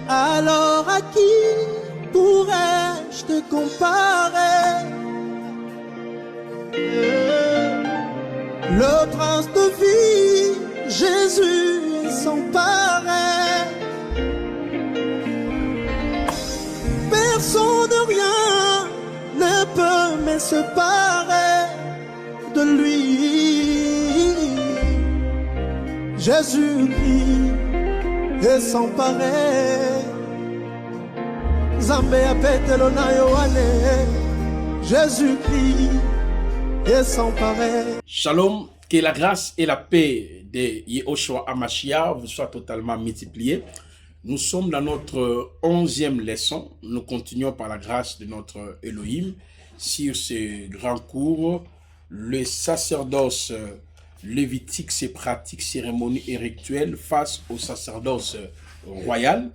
Alors à qui pourrais-je te comparer? Le prince de vie, Jésus est sans pareil. Personne de rien ne peut me séparer de lui. Jésus-Christ est sans pareil. Zambé apetelo na yoane. Jésus-Christ est sans pareil. Shalom, que la grâce et la paix de Yehoshua HaMashiach vous soient totalement multipliées. Nous sommes dans notre 11e leçon. Nous continuons par la grâce de notre Elohim sur ce grand cours, le sacerdoce lévitique, ses pratiques, cérémonies et rituels face au sacerdoce royal.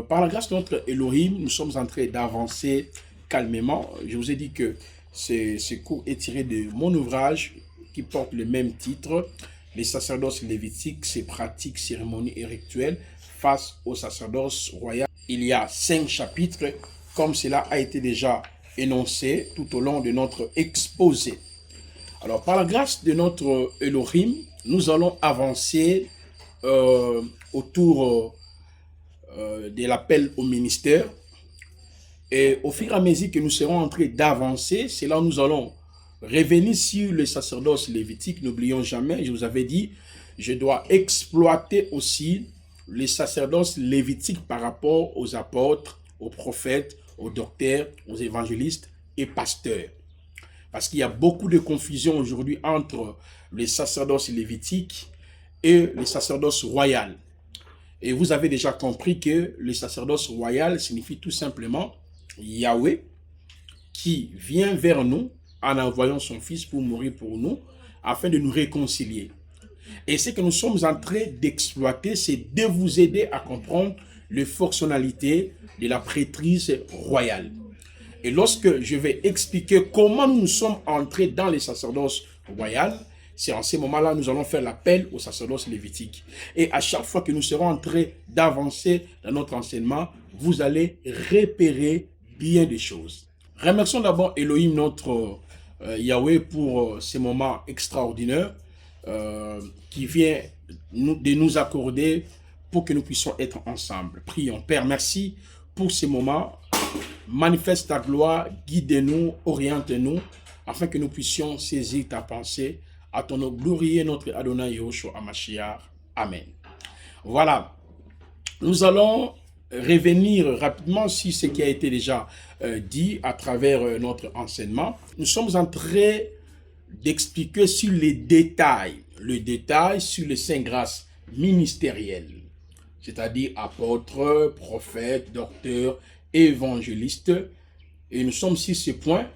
Par la grâce de notre Elohim, nous sommes en train d'avancer calmement. Je vous ai dit que ce cours est tiré de mon ouvrage qui porte le même titre, les sacerdoces lévitiques, ses pratiques, cérémonies et rituels face au sacerdoce royal. Il y a 5 chapitres, comme cela a été déjà énoncé tout au long de notre exposé. Alors, par la grâce de notre Elohim, nous allons avancer autour de l'appel au ministère. Et au fur et à mesure que nous serons en train d'avancer, c'est là où nous allons revenir sur le sacerdoce lévitique. N'oublions jamais, je vous avais dit, je dois exploiter aussi les sacerdoces lévitiques par rapport aux apôtres, aux prophètes, aux docteurs, aux évangélistes et pasteurs. Parce qu'il y a beaucoup de confusion aujourd'hui entre les sacerdoces lévitiques et les sacerdoces royales. Et vous avez déjà compris que le sacerdoce royal signifie tout simplement Yahweh qui vient vers nous en envoyant son fils pour mourir pour nous afin de nous réconcilier. Et ce que nous sommes en train d'exploiter, c'est de vous aider à comprendre les fonctionnalités de la prêtrise royale. Et lorsque je vais expliquer comment nous sommes entrés dans les sacerdoces royales, c'est en ce moment-là nous allons faire l'appel au sacerdoce lévitique. Et à chaque fois que nous serons en train d'avancer dans notre enseignement, vous allez repérer bien des choses. Remercions d'abord Elohim, notre Yahweh, pour ces moments extraordinaires qui vient de nous accorder pour que nous puissions être ensemble. Prions. Père, merci pour ces moments. Manifeste ta gloire, guide-nous, oriente-nous, afin que nous puissions saisir ta pensée. À ton nom glorieux, notre Adonai Yehoshua HaMashiach. Amen. Voilà. Nous allons revenir rapidement sur ce qui a été déjà dit à travers notre enseignement. Nous sommes en train d'expliquer sur les détails, le détail sur les 5 grâces ministérielles, c'est-à-dire apôtres, prophètes, docteurs, évangélistes. Et nous sommes sur ce point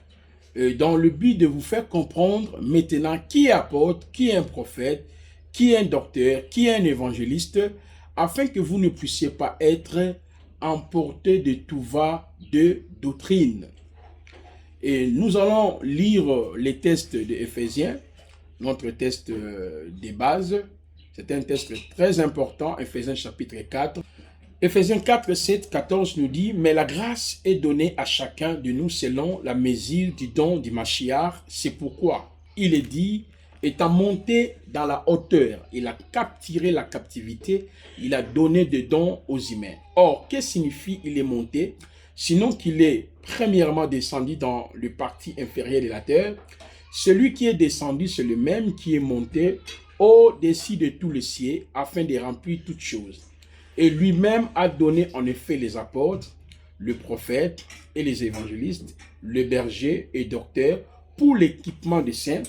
dans le but de vous faire comprendre maintenant qui est apôtre, qui est un prophète, qui est un docteur, qui est un évangéliste, afin que vous ne puissiez pas être emportés de tout va de doctrine. Et nous allons lire les textes de Éphésiens, notre texte de base. C'est un texte très important, Éphésiens chapitre 4. Éphésiens 4, 7, 14 nous dit « Mais la grâce est donnée à chacun de nous selon la mesure du don du Mashiach. C'est pourquoi il est dit, étant monté dans la hauteur, il a capturé la captivité, il a donné des dons aux humains. » Or, que signifie il est monté? Sinon qu'il est premièrement descendu dans le parti inférieur de la terre. Celui qui est descendu, c'est le même qui est monté au-dessus de tout le ciel afin de remplir toutes choses. Et lui-même a donné en effet les apôtres, le prophète et les évangélistes, le berger et docteur pour l'équipement des saints,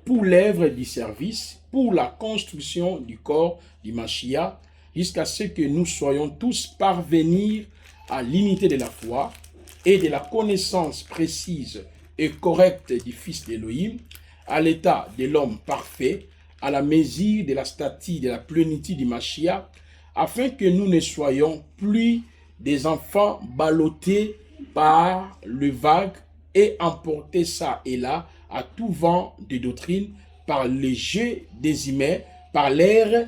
pour l'œuvre du service, pour la construction du corps du Mashiach, jusqu'à ce que nous soyons tous parvenir à l'unité de la foi et de la connaissance précise et correcte du Fils d'Élohim, à l'état de l'homme parfait, à la mesure de la stature de la plénitude du Mashiach, afin que nous ne soyons plus des enfants ballottés par le vague et emportés ça et là à tout vent de doctrine par les jeux des humains, par leur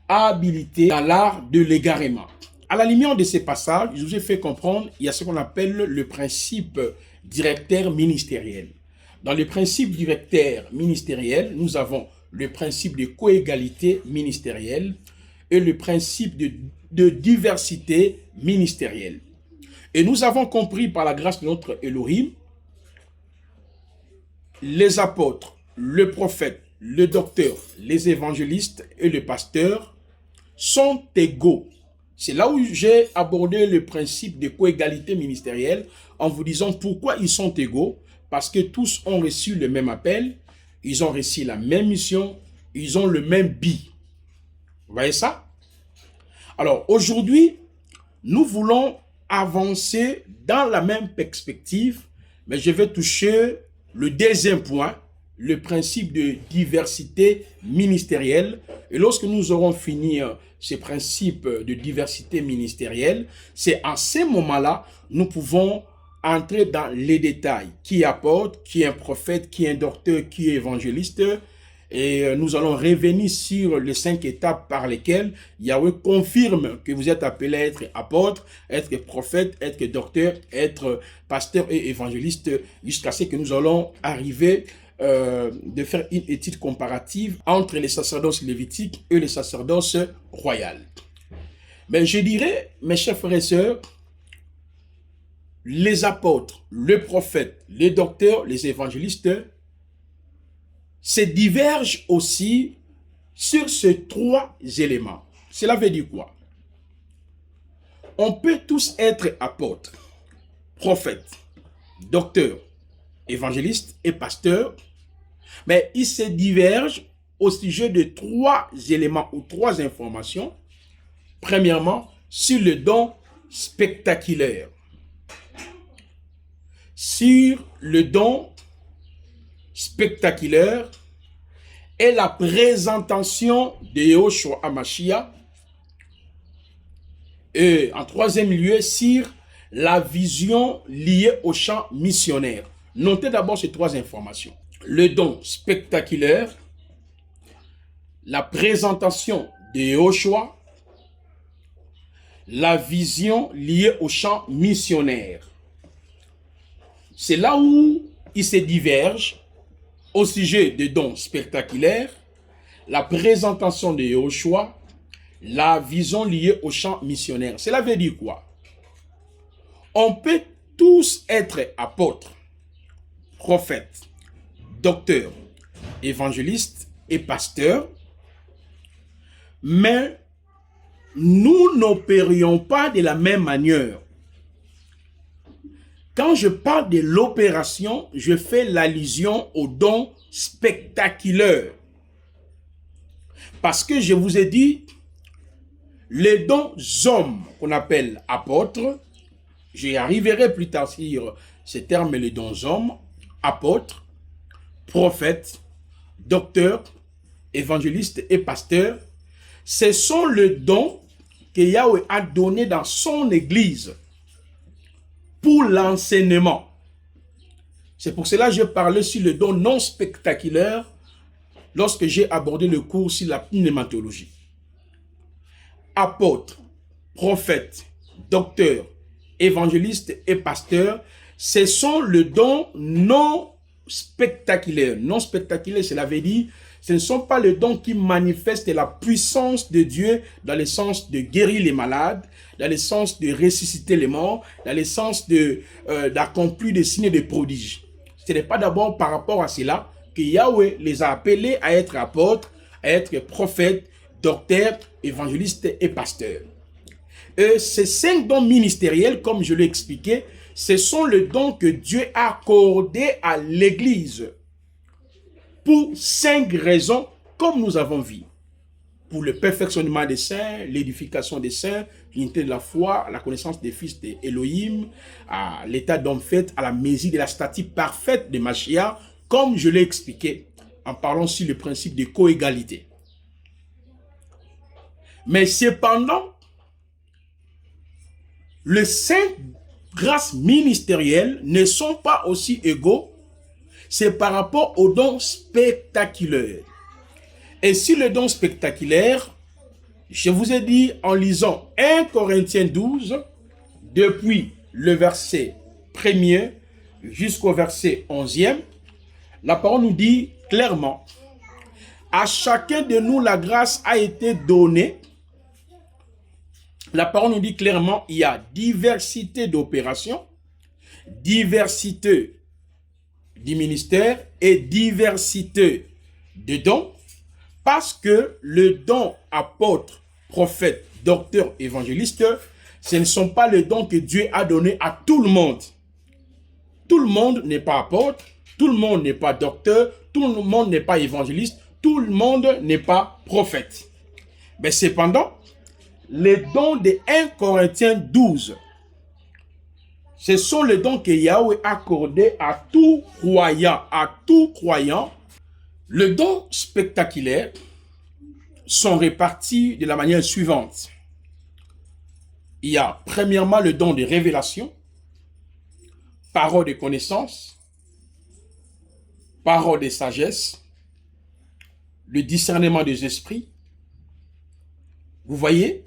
habilité dans l'art de l'égarement. à la lumière de ces passages, je vous ai fait comprendre, il y a ce qu'on appelle le principe directeur ministériel. Dans le principe directeur ministériel, nous avons le principe de coégalité ministérielle et le principe de diversité ministérielle. Et nous avons compris par la grâce de notre Elohim, les apôtres, le prophète, le docteur, les évangélistes et le pasteur sont égaux. C'est là où j'ai abordé le principe de coégalité ministérielle en vous disant pourquoi ils sont égaux. Parce que tous ont reçu le même appel, ils ont reçu la même mission, ils ont le même but. Vous voyez ça? Alors aujourd'hui, nous voulons avancer dans la même perspective, mais je vais toucher le deuxième point, le principe de diversité ministérielle. Et lorsque nous aurons fini ce principe de diversité ministérielle, c'est à ce moment-là, nous pouvons entrer dans les détails. Qui apporte, qui est un prophète, qui est un docteur, qui est évangéliste. Et nous allons revenir sur les 5 étapes par lesquelles Yahweh confirme que vous êtes appelé à être apôtre, être prophète, être docteur, être pasteur et évangéliste, jusqu'à ce que nous allons arriver de faire une étude comparative entre les sacerdoces lévitiques et les sacerdoces royales. Mais je dirais, mes chers frères et sœurs, les apôtres, les prophètes, les docteurs, les évangélistes se divergent aussi sur ces 3 éléments. Cela veut dire quoi? On peut tous être apôtres, prophètes, docteurs, évangélistes et pasteurs, mais ils se divergent au sujet de 3 éléments ou 3 informations. Premièrement, sur le don spectaculaire. Sur le don spectaculaire et la présentation de Yahushua HaMashiach. Et en 3e lieu, sur la vision liée au champ missionnaire. Notez d'abord ces 3 informations. Le don spectaculaire, la présentation de Yahushua, la vision liée au champ missionnaire. C'est là où ils se divergent au sujet des dons spectaculaires, la présentation de Yahushua, la vision liée au champ missionnaire. Cela veut dire quoi? On peut tous être apôtres, prophètes, docteurs, évangélistes et pasteurs, mais nous n'opérions pas de la même manière. Quand je parle de l'opération, je fais l'allusion aux dons spectaculaires. Parce que je vous ai dit, les dons hommes qu'on appelle apôtres, j'y arriverai plus tard sur ces termes, les dons hommes, apôtres, prophètes, docteurs, évangélistes et pasteurs, ce sont les dons que Yahweh a donnés dans son église pour l'enseignement. C'est pour cela que je parlais sur le don non spectaculaire lorsque j'ai abordé le cours sur la pneumatologie. Apôtres, prophètes, docteurs, évangélistes et pasteurs, ce sont les dons non spectaculaires. Non spectaculaires, cela veut dire ce ne sont pas les dons qui manifestent la puissance de Dieu dans le sens de guérir les malades, dans le sens de ressusciter les morts, dans le sens d'accomplir des signes de prodiges. Ce n'est pas d'abord par rapport à cela que Yahweh les a appelés à être apôtres, à être prophètes, docteurs, évangélistes et pasteurs. Et ces 5 dons ministériels, comme je l'ai expliqué, ce sont les dons que Dieu a accordés à l'Église pour 5 raisons, comme nous avons vu. Pour le perfectionnement des saints, l'édification des saints, l'unité de la foi, la connaissance des fils d'Élohim, à l'état d'homme fait, à la mesure de la stature parfaite de Mashiach, comme je l'ai expliqué en parlant sur le principe de coégalité. Mais cependant, les 5 grâces ministérielles ne sont pas aussi égaux. C'est par rapport aux dons spectaculaires. Et sur le don spectaculaire, Je vous ai dit en lisant 1 Corinthiens 12, depuis le verset 1er jusqu'au verset 11e, la parole nous dit clairement, à chacun de nous la grâce a été donnée. La parole nous dit clairement, il y a diversité d'opérations, diversité du ministère et diversité de dons, parce que le don apôtre, prophète, docteur, évangéliste, ce ne sont pas les dons que Dieu a donnés à tout le monde. Tout le monde n'est pas apôtre, tout le monde n'est pas docteur, tout le monde n'est pas évangéliste, tout le monde n'est pas prophète. Mais cependant, les dons de 1 Corinthiens 12, ce sont les dons que Yahweh a accordés à tout croyant, Les dons spectaculaires sont répartis de la manière suivante. Il y a premièrement le don de révélation, parole de connaissance, parole de sagesse, le discernement des esprits. Vous voyez?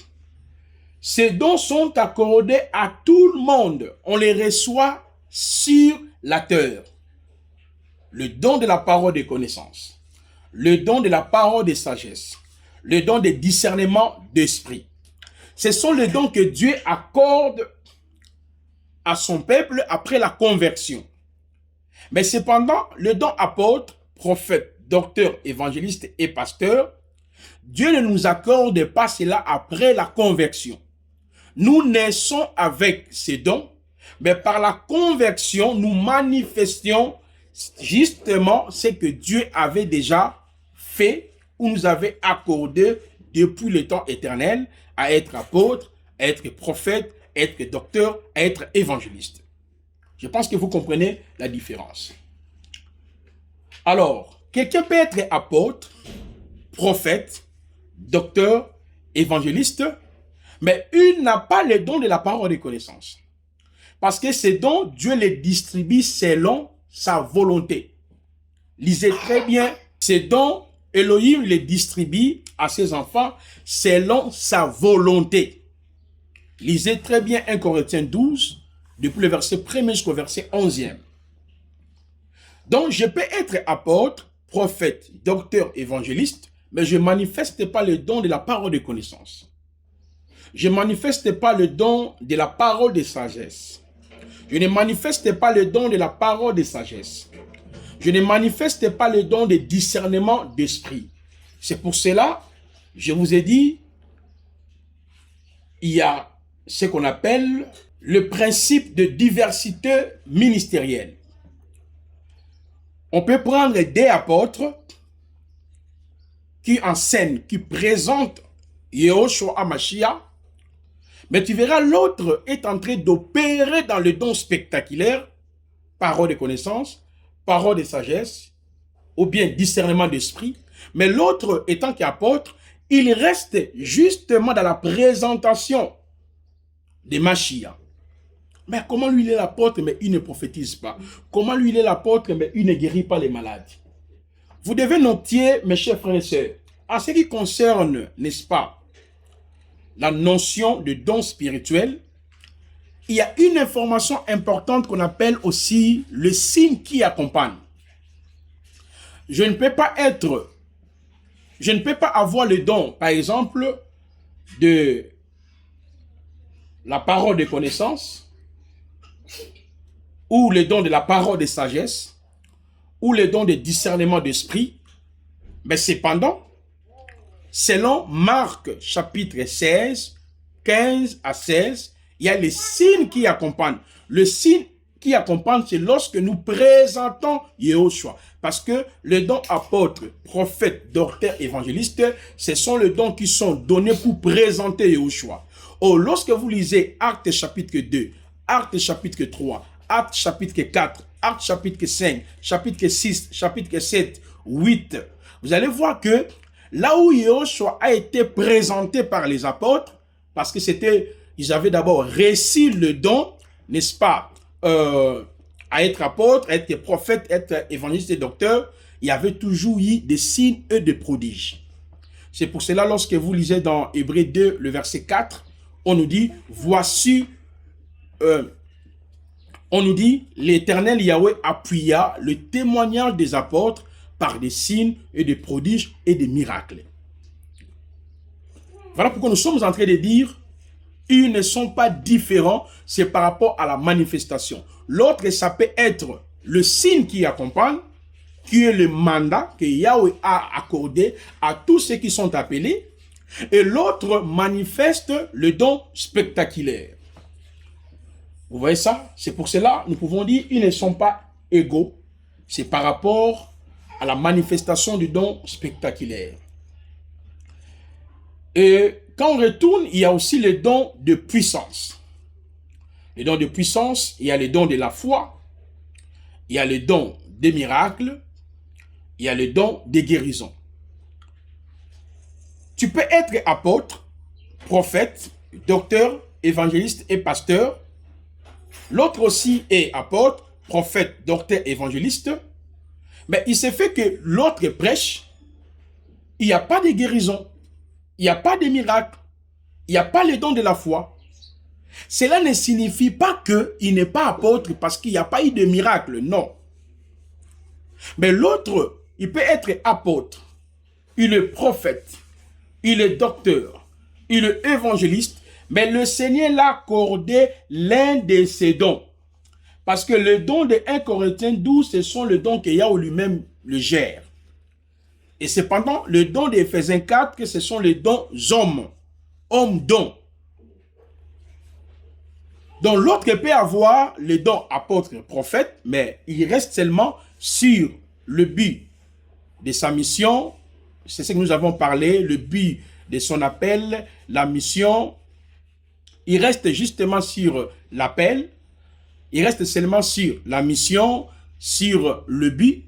Ces dons sont accordés à tout le monde. On les reçoit sur la terre. Le don de la parole de connaissance, le don de la parole de sagesse, le don de discernement d'esprit. Ce sont les dons que Dieu accorde à son peuple après la conversion. Mais cependant, le don apôtre, prophète, docteur, évangéliste et pasteur, Dieu ne nous accorde pas cela après la conversion. Nous naissons avec ces dons, mais par la conversion, nous manifestions justement ce que Dieu avait déjà fait ou nous avait accordé depuis le temps éternel à être apôtre, à être prophète, à être docteur, à être évangéliste. Je pense que vous comprenez la différence. Alors, quelqu'un peut être apôtre, prophète, docteur, évangéliste, mais il n'a pas le don de la parole de connaissance. Parce que ces dons, Dieu les distribue selon sa volonté. Lisez très bien, ces dons, Elohim les distribue à ses enfants selon sa volonté. Lisez très bien 1 Corinthiens 12, depuis le verset 1er jusqu'au verset 11e. Donc, je peux être apôtre, prophète, docteur, évangéliste, mais je ne manifeste pas le don de la parole de connaissance. Je ne manifeste pas le don de la parole de sagesse. Je ne manifeste pas le don de la parole de sagesse. Je ne manifeste pas le don de discernement d'esprit. C'est pour cela, je vous ai dit, il y a ce qu'on appelle le principe de diversité ministérielle. On peut prendre des apôtres qui enseignent, qui présentent Yehoshua HaMashiach, mais tu verras l'autre est en train d'opérer dans le don spectaculaire, parole de connaissance, parole de sagesse, ou bien discernement d'esprit, mais l'autre étant qu'apôtre, il reste justement dans la présentation de Mashiach. Mais comment lui il est l'apôtre, mais il ne prophétise pas? Comment lui il est l'apôtre, mais il ne guérit pas les malades? Vous devez noter, mes chers frères et sœurs, en ce qui concerne, n'est-ce pas, la notion de don spirituel, il y a une information importante qu'on appelle aussi le signe qui accompagne. Je ne peux pas avoir le don, par exemple, de la parole de connaissance, ou le don de la parole de sagesse, ou le don de discernement d'esprit, mais cependant, selon Marc chapitre 16, 15 à 16, il y a les signes qui accompagnent. Le signe qui accompagne, c'est lorsque nous présentons Yehoshua. Parce que les dons apôtres, prophètes, docteurs, évangélistes, ce sont les dons qui sont donnés pour présenter Yehoshua. Or, lorsque vous lisez Actes chapitre 2, Actes chapitre 3, Actes chapitre 4, Actes chapitre 5, chapitre 6, chapitre 7, 8, vous allez voir que là où Yehoshua a été présenté par les apôtres, parce que c'était, ils avaient d'abord reçu le don, n'est-ce pas, à être apôtre, à être prophète, à être évangéliste et docteur, il y avait toujours eu des signes et des prodiges. C'est pour cela, lorsque vous lisez dans Hébreux 2, le verset 4, on nous dit, voici, on nous dit, l'Éternel Yahweh appuya le témoignage des apôtres par des signes et des prodiges et des miracles. Voilà pourquoi nous sommes en train de dire, ils ne sont pas différents, c'est par rapport à la manifestation. L'autre, ça peut être le signe qui accompagne, qui est le mandat que Yahweh a accordé à tous ceux qui sont appelés, et l'autre manifeste le don spectaculaire. Vous voyez ça? C'est pour cela, nous pouvons dire, ils ne sont pas égaux. C'est par rapport à la manifestation du don spectaculaire. Et quand on retourne, il y a aussi les dons de puissance. Les dons de puissance, il y a les dons de la foi, il y a les dons des miracles, il y a les dons des guérisons. Tu peux être apôtre, prophète, docteur, évangéliste et pasteur. L'autre aussi est apôtre, prophète, docteur, évangéliste. Mais il s'est fait que l'autre prêche, il n'y a pas de guérison, il n'y a pas de miracle, il n'y a pas les dons de la foi. Cela ne signifie pas qu'il n'est pas apôtre parce qu'il n'y a pas eu de miracle, non. Mais l'autre, il peut être apôtre, il est prophète, il est docteur, il est évangéliste, mais le Seigneur l'a accordé l'un de ses dons. Parce que le don de 1 Corinthiens 12, ce sont les dons que Yahweh lui-même le gère. Et cependant, le don d'Éphésiens 4, que ce sont les dons hommes-dons. Donc l'autre peut avoir les dons apôtres et prophètes, mais il reste seulement sur le but de sa mission. C'est ce que nous avons parlé, le but de son appel, la mission. Il reste justement sur l'appel, il reste seulement sur la mission, sur le but.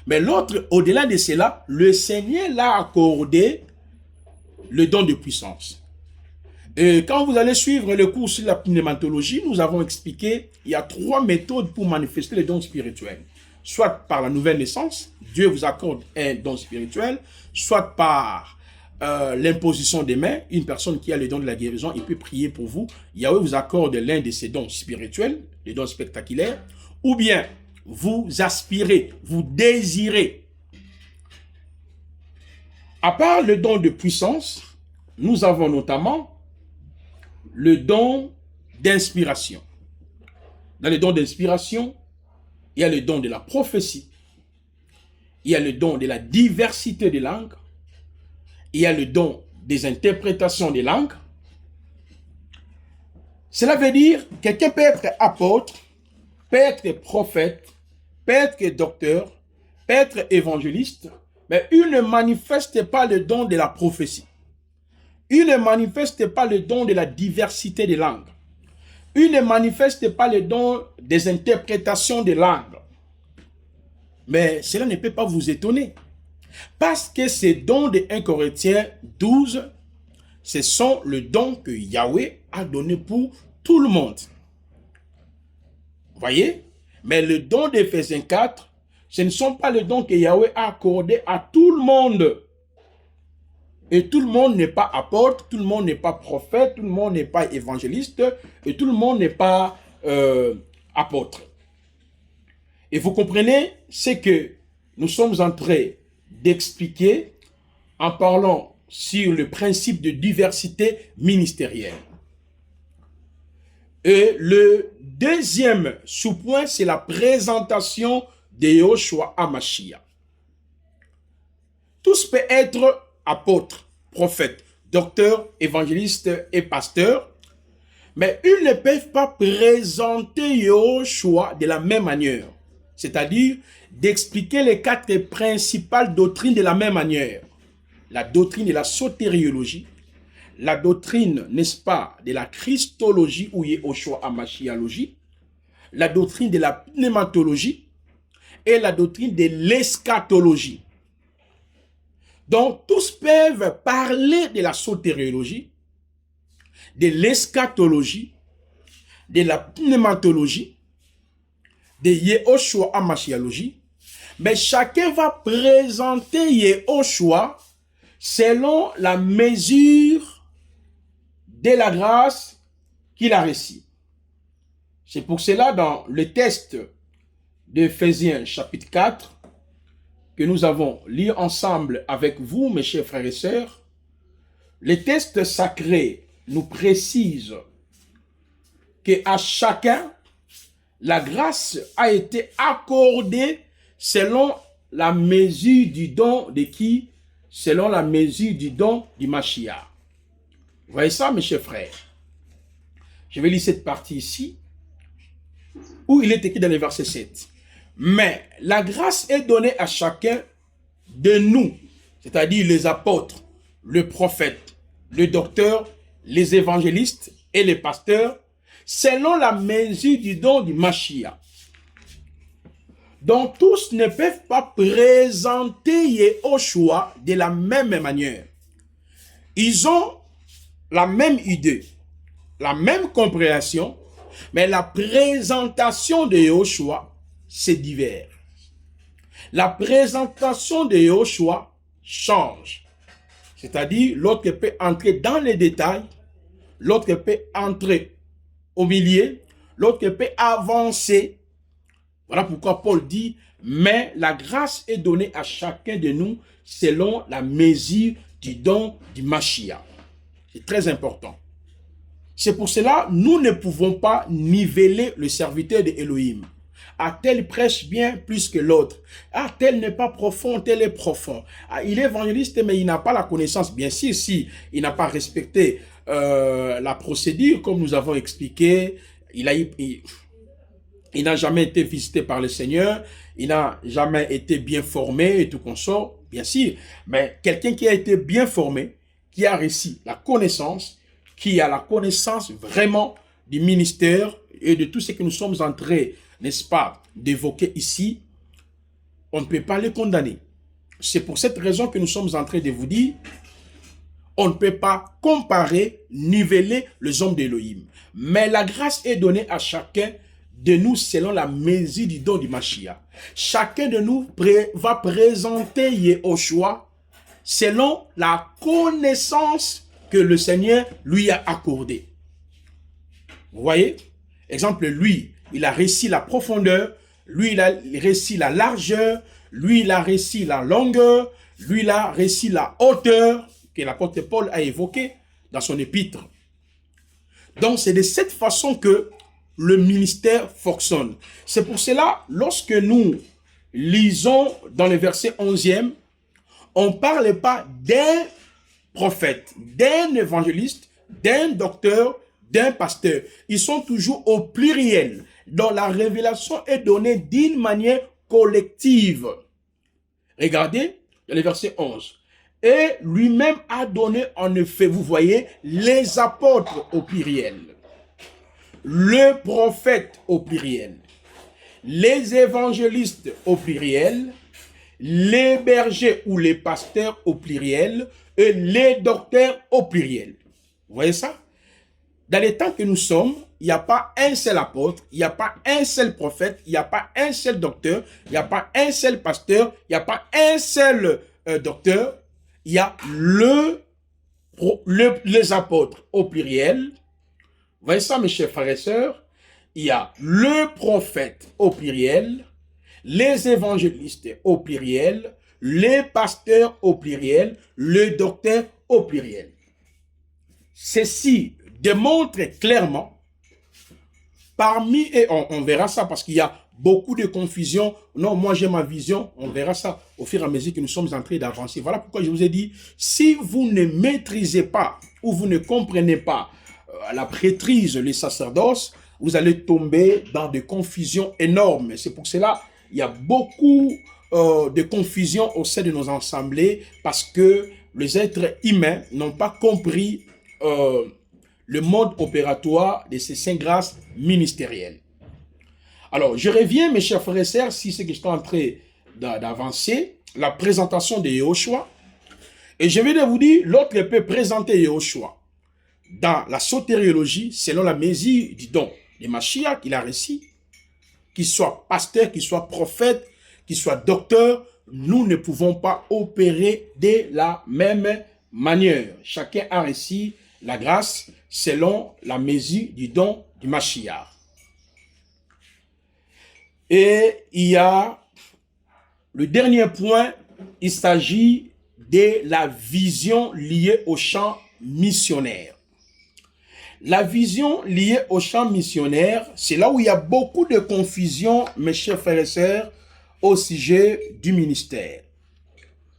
Mais l'autre, au-delà de cela, le Seigneur l'a accordé le don de puissance. Et quand vous allez suivre le cours sur la pneumatologie, nous avons expliqué qu'il y a 3 méthodes pour manifester les dons spirituels. Soit par la nouvelle naissance, Dieu vous accorde un don spirituel, soit par l'imposition des mains, une personne qui a le don de la guérison, il peut prier pour vous. Yahweh vous accorde l'un de ces dons spirituels, les dons spectaculaires, ou bien vous aspirez, vous désirez. À part le don de puissance, nous avons notamment le don d'inspiration. Dans le don d'inspiration, il y a le don de la prophétie, il y a le don de la diversité des langues, il y a le don des interprétations des langues. Cela veut dire que quelqu'un peut être apôtre, peut être prophète, peut être docteur, peut être évangéliste, mais il ne manifeste pas le don de la prophétie. Il ne manifeste pas le don de la diversité des langues. Il ne manifeste pas le don des interprétations des langues. Mais cela ne peut pas vous étonner. Parce que ces dons de 1 Corinthiens 12, ce sont le don que Yahweh a donné pour tout le monde. Voyez? Mais le don d'Éphésiens 4, ce ne sont pas les dons que Yahweh a accordés à tout le monde. Et tout le monde n'est pas apôtre, tout le monde n'est pas prophète, tout le monde n'est pas évangéliste, et tout le monde n'est pas apôtre. Et vous comprenez ce que nous sommes en train d'expliquer en parlant sur le principe de diversité ministérielle. Et le deuxième sous-point, c'est la présentation de Yahushua HaMashiach. Tous peuvent être apôtres, prophètes, docteurs, évangélistes et pasteurs, mais ils ne peuvent pas présenter Yahushua de la même manière. C'est-à-dire d'expliquer les 4 principales doctrines de la même manière. La doctrine de la sotériologie, la doctrine, n'est-ce pas, de la christologie ou Yahushua HaMashiachologie, la doctrine de la pneumatologie et la doctrine de l'eschatologie. Donc, tous peuvent parler de la sotériologie, de l'eschatologie, de la pneumatologie, de Yahushua HaMashiachologie, mais chacun va présenter Yahushua selon la mesure de la grâce qu'il a reçue. C'est pour cela, dans le texte d'Éphésiens chapitre 4, que nous avons lu ensemble avec vous, mes chers frères et sœurs, le texte sacré nous précise qu'à chacun, la grâce a été accordée selon la mesure du don de qui? Selon la mesure du don du Mashiach. Vous voyez ça, mes chers frères? Je vais lire cette partie ici, où il est écrit dans le verset 7. Mais la grâce est donnée à chacun de nous, c'est-à-dire les apôtres, le prophète, le docteur, les évangélistes et les pasteurs, selon la mesure du don du Mashiach. Donc tous ne peuvent pas présenter Yehoshua de la même manière. Ils ont la même idée, la même compréhension, mais la présentation de Yehoshua, c'est divers. La présentation de Yehoshua change. C'est-à-dire, l'autre peut entrer dans les détails, l'autre peut entrer au milieu, l'autre peut avancer. Voilà pourquoi Paul dit, mais la grâce est donnée à chacun de nous selon la mesure du don du Mashiach. C'est très important. C'est pour cela, nous ne pouvons pas niveler le serviteur de Elohim. Ah, tel prêche bien plus que l'autre. Ah, tel n'est pas profond, tel est profond. Ah, il est évangéliste, mais il n'a pas la connaissance. Bien sûr, si il n'a pas respecté la procédure, comme nous avons expliqué, il n'a jamais été visité par le Seigneur, il n'a jamais été bien formé et tout consort, bien sûr. Mais quelqu'un qui a été bien formé, qui a reçu la connaissance, qui a la connaissance vraiment du ministère et de tout ce que nous sommes en train, n'est-ce pas, d'évoquer ici, on ne peut pas les condamner. C'est pour cette raison que nous sommes en train de vous dire, on ne peut pas comparer, niveler les hommes d'Élohim. Mais la grâce est donnée à chacun de nous selon la mesure du don du Mashiach. Chacun de nous va présenter Yehoshua selon la connaissance que le Seigneur lui a accordée. Vous voyez? Exemple, lui, il a reçu la profondeur, lui, il a reçu la largeur, lui, il a reçu la longueur, lui, il a reçu la hauteur que l'apôtre Paul a évoqué dans son épître. Donc, c'est de cette façon que le ministère fonctionne. C'est pour cela, lorsque nous lisons dans le verset 11e, on ne parle pas d'un prophète, d'un évangéliste, d'un docteur, d'un pasteur. Ils sont toujours au pluriel, dont la révélation est donnée d'une manière collective. Regardez, dans le verset 11. Et lui-même a donné en effet, vous voyez, les apôtres au pluriel, le prophète au pluriel, les évangélistes au pluriel, les bergers ou les pasteurs au pluriel et les docteurs au pluriel. Vous voyez ça? Dans les temps que nous sommes, il n'y a pas un seul apôtre, il n'y a pas un seul prophète, il n'y a pas un seul docteur, il n'y a pas un seul pasteur, il n'y a pas un seul docteur. Il y a les apôtres au pluriel. Vous voyez ça, mes chers frères et sœurs? Il y a le prophète au pluriel, les évangélistes au pluriel, les pasteurs au pluriel, le docteur au pluriel. Ceci démontre clairement, parmi, et on verra ça parce qu'il y a beaucoup de confusion. Non, moi j'ai ma vision, on verra ça au fur et à mesure que nous sommes en train d'avancer. Voilà pourquoi je vous ai dit, si vous ne maîtrisez pas ou vous ne comprenez pas la prêtrise, le sacerdoce, vous allez tomber dans des confusions énormes. C'est pour cela il y a beaucoup de confusion au sein de nos assemblées parce que les êtres humains n'ont pas compris le mode opératoire de ces saintes grâces ministérielles. Alors, je reviens, mes chers frères et sœurs, si c'est que je suis en train d'avancer, la présentation de Yehoshua. Et je vais vous dire, l'autre peut présenter Yehoshua dans la sotériologie, selon la mesure du don de Mashiach qu'il a reçu, qu'il soit pasteur, qu'il soit prophète, qu'il soit docteur, nous ne pouvons pas opérer de la même manière. Chacun a reçu la grâce selon la mesure du don du Mashiach. Et il y a le dernier point, il s'agit de la vision liée au champ missionnaire. La vision liée au champ missionnaire, c'est là où il y a beaucoup de confusion, mes chers frères et sœurs, au sujet du ministère.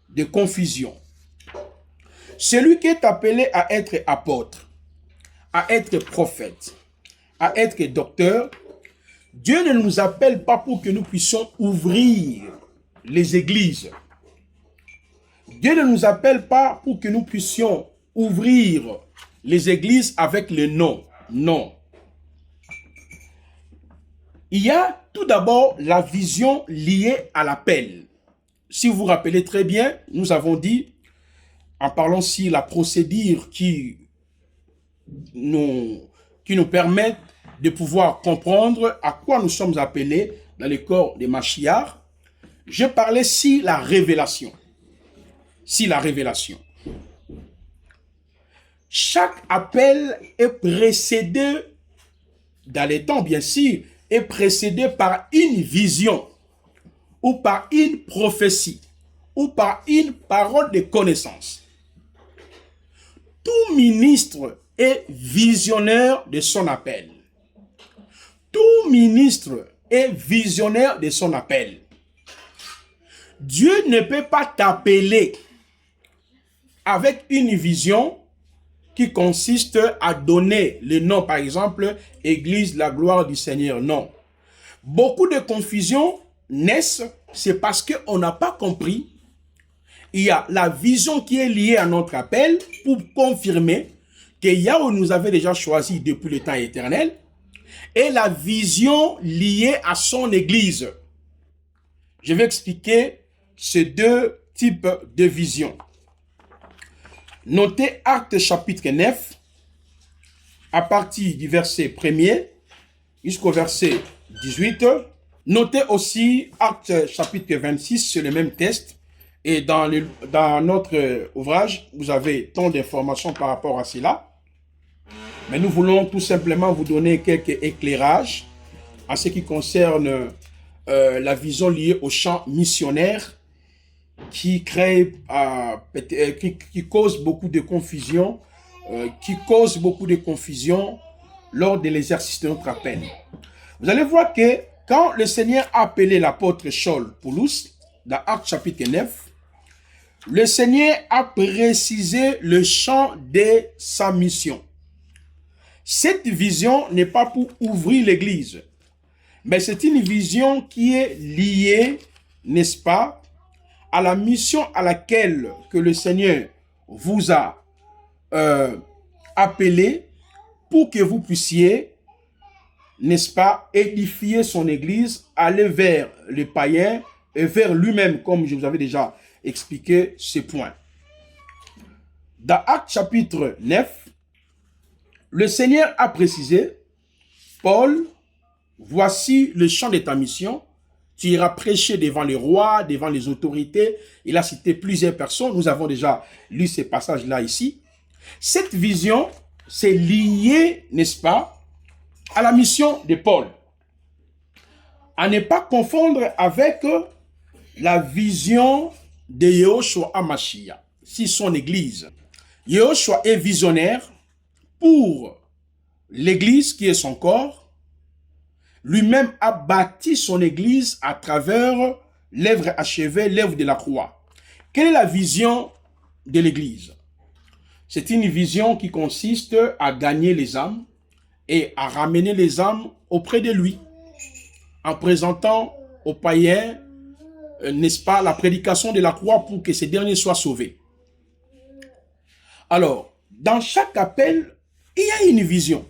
De confusion. Celui qui est appelé à être apôtre, à être prophète, à être docteur, Dieu ne nous appelle pas pour que nous puissions ouvrir les églises. Dieu ne nous appelle pas pour que nous puissions ouvrir les églises avec le nom. Non. Il y a tout d'abord la vision liée à l'appel. Si vous vous rappelez très bien, nous avons dit, en parlant si la procédure qui nous permet de pouvoir comprendre à quoi nous sommes appelés dans le corps de Mashiach, je parlais si la révélation. Si la révélation. Chaque appel est précédé, dans les temps bien sûr, est précédé par une vision, ou par une prophétie, ou par une parole de connaissance. Tout ministre est visionnaire de son appel. Tout ministre est visionnaire de son appel. Dieu ne peut pas t'appeler avec une vision qui consiste à donner le nom, par exemple, Église, la gloire du Seigneur. Non. Beaucoup de confusion naissent, c'est parce qu'on n'a pas compris. Il y a la vision qui est liée à notre appel pour confirmer que Yahweh nous avait déjà choisi depuis le temps éternel, et la vision liée à son Église. Je vais expliquer ces deux types de visions. Notez Actes chapitre 9, à partir du verset 1er jusqu'au verset 18. Notez aussi Actes chapitre 26 sur le même texte. Et dans notre ouvrage, vous avez tant d'informations par rapport à cela. Mais nous voulons tout simplement vous donner quelques éclairages en ce qui concerne la vision liée au champ missionnaire qui cause beaucoup de confusion, lors de l'exercice de notre appel. Vous allez voir que quand le Seigneur a appelé l'apôtre Saul Paulus, dans Actes chapitre 9, le Seigneur a précisé le champ de sa mission. Cette vision n'est pas pour ouvrir l'église, mais c'est une vision qui est liée, n'est-ce pas, à la mission à laquelle que le Seigneur vous a appelé pour que vous puissiez, n'est-ce pas, édifier son église, aller vers les païens et vers lui-même, comme je vous avais déjà expliqué ce point. Dans Actes chapitre 9, le Seigneur a précisé, Paul, voici le champ de ta mission, tu iras prêcher devant les rois, devant les autorités. Il a cité plusieurs personnes, nous avons déjà lu ces passages-là ici. Cette vision, c'est lié, n'est-ce pas, à la mission de Paul. À ne pas confondre avec la vision de Yehoshua HaMashiach, si son église. Yehoshua est visionnaire pour l'église qui est son corps. Lui-même a bâti son église à travers l'œuvre achevée, l'œuvre de la croix. Quelle est la vision de l'église? C'est une vision qui consiste à gagner les âmes et à ramener les âmes auprès de lui, en présentant aux païens, n'est-ce pas, la prédication de la croix pour que ces derniers soient sauvés. Alors, dans chaque appel, il y a une vision.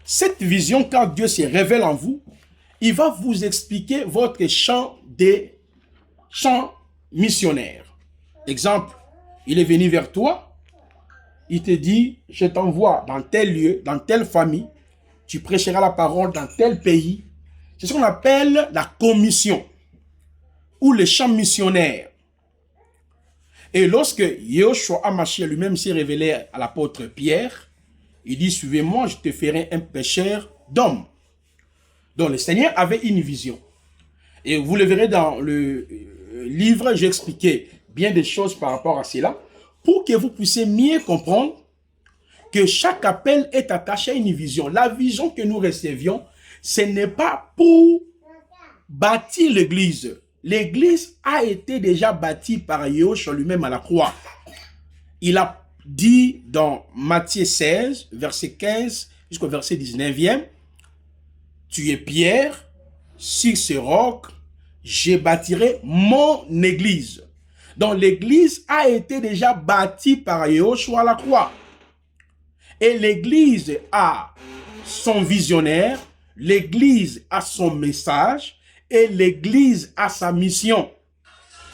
Cette vision, quand Dieu se révèle en vous, il va vous expliquer votre champ missionnaire. Exemple, il est venu vers toi, il te dit, je t'envoie dans tel lieu, dans telle famille, tu prêcheras la parole dans tel pays. C'est ce qu'on appelle la commission. ou le champ missionnaire. Et lorsque Yahushua HaMashiach lui-même s'est révélé à l'apôtre Pierre, il dit, suivez-moi, je te ferai un pêcheur d'hommes. Donc le Seigneur avait une vision. Et vous le verrez dans le livre, j'ai expliqué bien des choses par rapport à cela, pour que vous puissiez mieux comprendre que chaque appel est attaché à une vision. La vision que nous recevions, ce n'est pas pour bâtir l'église. L'église a été déjà bâtie par Yahushua lui-même à la croix. Il a dit dans Matthieu 16, verset 15 jusqu'au verset 19e, tu es Pierre, sur ce roc, je bâtirai mon église. Donc l'église a été déjà bâtie par Yahushua à la croix. Et l'église a son visionnaire, l'église a son message et l'église a sa mission.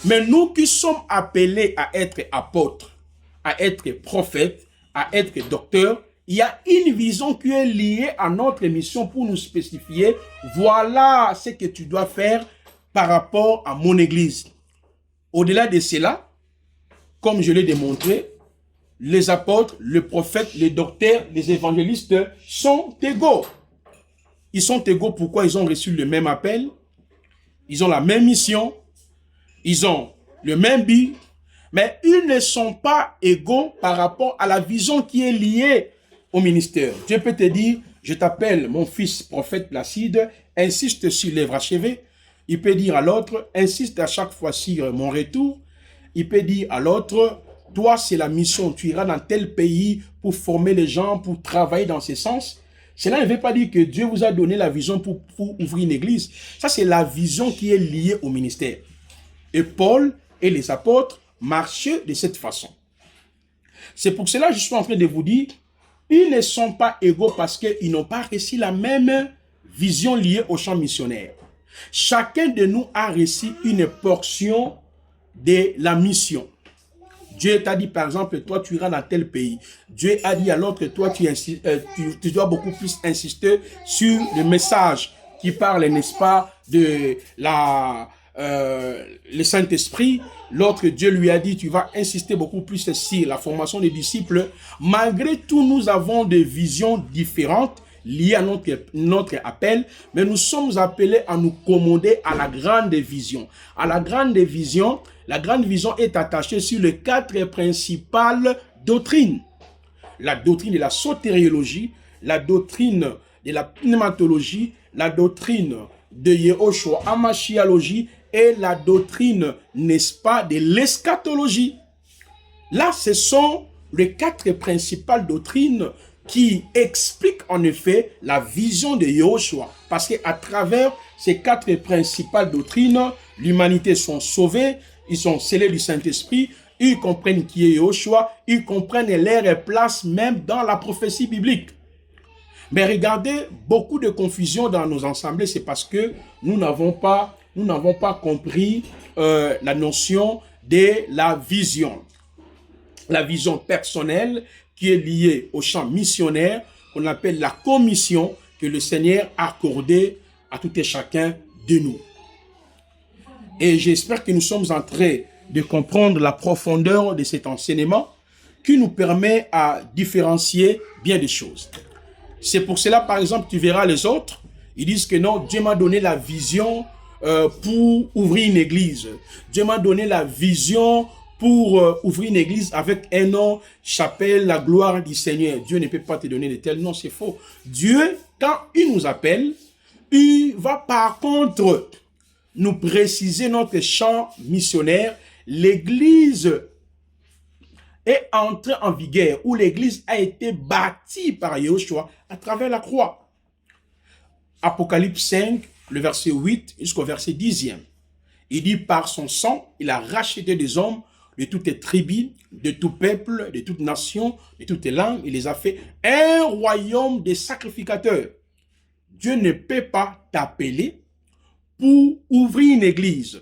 Mais nous qui sommes appelés à être apôtres, à être prophètes, à être docteurs, il y a une vision qui est liée à notre mission pour nous spécifier. Voilà ce que tu dois faire par rapport à mon église. Au-delà de cela, comme je l'ai démontré, les apôtres, les prophètes, les docteurs, les évangélistes sont égaux. Ils sont égaux pourquoi ils ont reçu le même appel, ils ont la même mission, ils ont le même but, mais ils ne sont pas égaux par rapport à la vision qui est liée au ministère. Dieu peut te dire, je t'appelle mon fils prophète Placide, insiste sur l'œuvre achevée. Il peut dire à l'autre, insiste à chaque fois sur mon retour. Il peut dire à l'autre, toi c'est la mission, tu iras dans tel pays pour former les gens, pour travailler dans ce sens. Cela ne veut pas dire que Dieu vous a donné la vision pour ouvrir une église. Ça c'est la vision qui est liée au ministère. Et Paul et les apôtres marchaient de cette façon. C'est pour cela que je suis en train de vous dire, ils ne sont pas égaux parce qu'ils n'ont pas reçu la même vision liée au champ missionnaire. Chacun de nous a reçu une portion de la mission. Dieu t'a dit par exemple, toi tu iras dans tel pays. Dieu a dit à l'autre, toi tu dois beaucoup plus insister sur le message qui parle, n'est-ce pas, de le Saint-Esprit. L'autre, Dieu lui a dit, tu vas insister beaucoup plus sur la formation des disciples. Malgré tout, nous avons des visions différentes liées à notre appel, mais nous sommes appelés à nous commander à la grande vision. À la grande vision est attachée sur les 4 principales doctrines. La doctrine de la sotériologie, la doctrine de la pneumatologie, la doctrine de Yahushua HaMashiachologie et la doctrine, n'est-ce pas, de l'eschatologie. Là, ce sont les 4 principales doctrines qui expliquent en effet la vision de Yahushua. Parce qu'à travers ces 4 principales doctrines, l'humanité sont sauvés, ils sont scellés du Saint-Esprit, ils comprennent qui est Yahushua, ils comprennent leur place même dans la prophétie biblique. Mais regardez, beaucoup de confusion dans nos assemblées, c'est parce que nous n'avons pas compris la notion de la vision. La vision personnelle qui est liée au champ missionnaire, qu'on appelle la commission que le Seigneur a accordée à tout et chacun de nous. Et j'espère que nous sommes en train de comprendre la profondeur de cet enseignement qui nous permet à différencier bien des choses. C'est pour cela, par exemple, tu verras les autres, ils disent que non, Dieu m'a donné la vision pour ouvrir une église. Dieu m'a donné la vision pour ouvrir une église avec un nom, chapelle, la gloire du Seigneur. Dieu ne peut pas te donner de tels noms, c'est faux. Dieu, quand il nous appelle, il va par contre nous préciser notre champ missionnaire. L'église est entrée en vigueur, où l'église a été bâtie par Yahushua à travers la croix. Apocalypse 5, le verset 8 jusqu'au verset 10e. Il dit, par son sang, il a racheté des hommes de toutes tribus, de tout peuple, de toute nation, de toutes langues. Il les a fait un royaume de sacrificateurs. Dieu ne peut pas t'appeler pour ouvrir une église.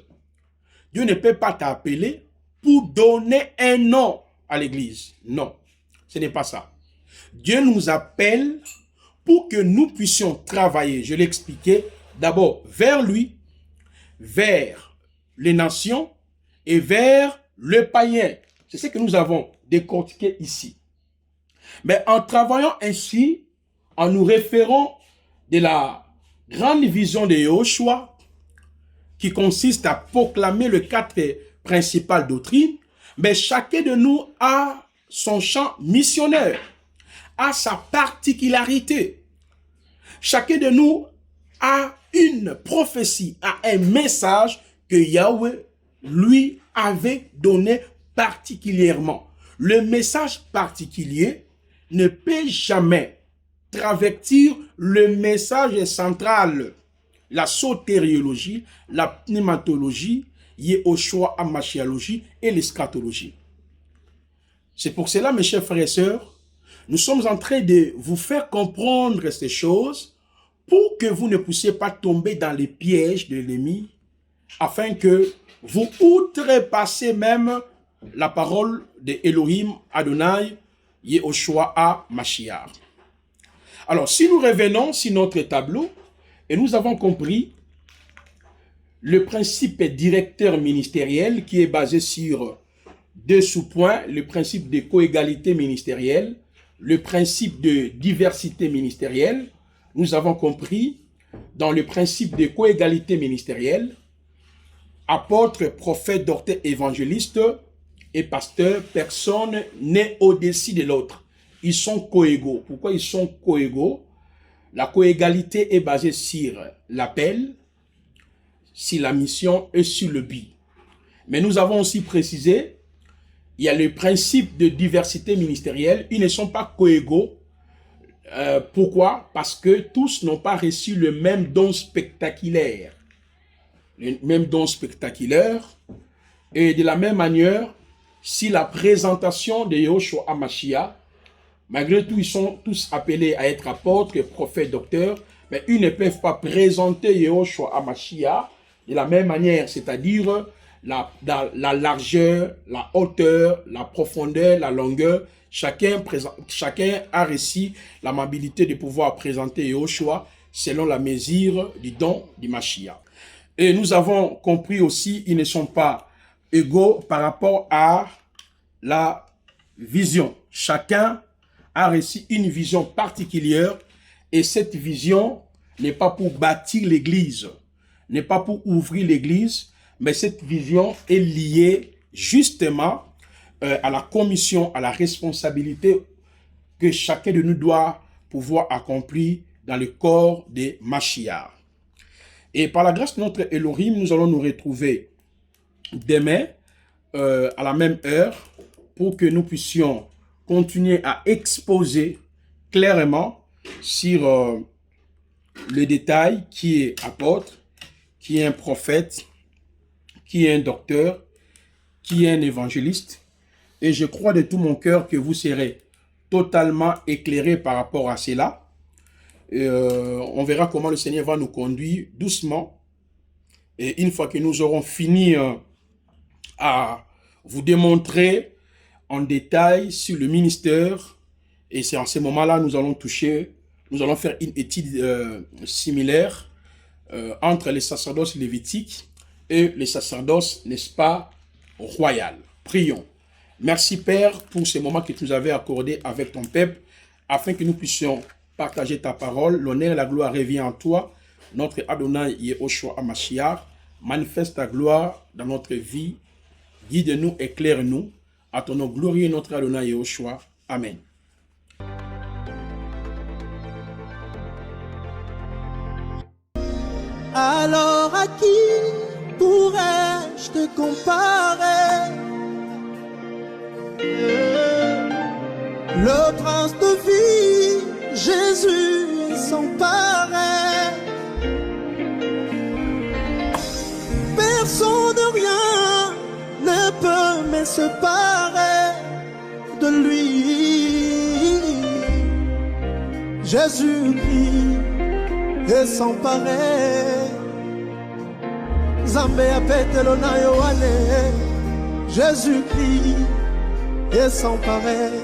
Dieu ne peut pas t'appeler pour donner un nom à l'église. Non, ce n'est pas ça. Dieu nous appelle pour que nous puissions travailler, je l'ai expliqué, d'abord vers lui, vers les nations et vers le païen. C'est ce que nous avons décortiqué ici. Mais en travaillant ainsi, en nous référant de la grande vision de Yahushua, qui consiste à proclamer les 4 principales doctrines, mais chacun de nous a son champ missionnaire, a sa particularité. Chacun de nous a une prophétie, a un message que Yahweh lui avait donné particulièrement. Le message particulier ne peut jamais travestir le message central, la sotériologie, la pneumatologie, Yehoshua Hamashiachologie et l'eschatologie. C'est pour cela, mes chers frères et sœurs, nous sommes en train de vous faire comprendre ces choses pour que vous ne puissiez pas tomber dans les pièges de l'ennemi, afin que vous outrepassez même la parole de Elohim Adonai Yehoshua Hamashiach. Alors, si nous revenons sur notre tableau, et nous avons compris le principe directeur ministériel qui est basé sur 2 sous-points, le principe de coégalité ministérielle, le principe de diversité ministérielle. Nous avons compris dans le principe de coégalité ministérielle, apôtre, prophète, docteur, évangéliste et pasteur, personne n'est au-dessus de l'autre. Ils sont coégaux. Pourquoi ils sont coégaux? La coégalité est basée sur l'appel, sur la mission et sur le but. Mais nous avons aussi précisé, il y a le principe de diversité ministérielle. Ils ne sont pas coégaux. Pourquoi? Parce que tous n'ont pas reçu le même don spectaculaire. Le même don spectaculaire. Et de la même manière, si la présentation de Yahushua Hamashiach, malgré tout, ils sont tous appelés à être apôtres, prophètes, docteurs, mais ils ne peuvent pas présenter Yahushua Hamashiach de la même manière, c'est-à-dire la largeur, la hauteur, la profondeur, la longueur. Chacun a reçu l'amabilité de pouvoir présenter Yahushua selon la mesure du don du Mashiach. Et nous avons compris aussi, ils ne sont pas égaux par rapport à la vision. Chacun a reçu une vision particulière et cette vision n'est pas pour bâtir l'église, n'est pas pour ouvrir l'église, mais cette vision est liée justement à la commission, à la responsabilité que chacun de nous doit pouvoir accomplir dans le corps de Mashiach. Et par la grâce de notre Elohim, nous allons nous retrouver demain à la même heure pour que nous puissions continuer à exposer clairement sur le détail qui est apôtre, qui est un prophète, qui est un docteur, qui est un évangéliste. Et je crois de tout mon cœur que vous serez totalement éclairés par rapport à cela. On verra comment le Seigneur va nous conduire doucement. Et une fois que nous aurons fini à vous démontrer en détail sur le ministère, et c'est en ce moment-là nous allons faire une étude similaire entre les sacerdoces lévitiques et les sacerdoces, n'est-ce pas, royales. Prions. Merci Père pour ce moment que tu nous avais accordé avec ton peuple, afin que nous puissions partager ta parole. L'honneur et la gloire revient en toi, notre Adonai Yehoshua Hamashiach. Manifeste ta gloire dans notre vie. Guide-nous, éclaire-nous. À ton nom glorieux, notre Adonai Yehoshua. Amen. Alors à qui pourrais-je te comparer? Le prince de vie, Jésus est sans pareil. Personne de rien ne peut me séparer de lui. Jésus-Christ est sans pareil. Zambé apetelo na Yohane. Jésus-Christ est sans pareil.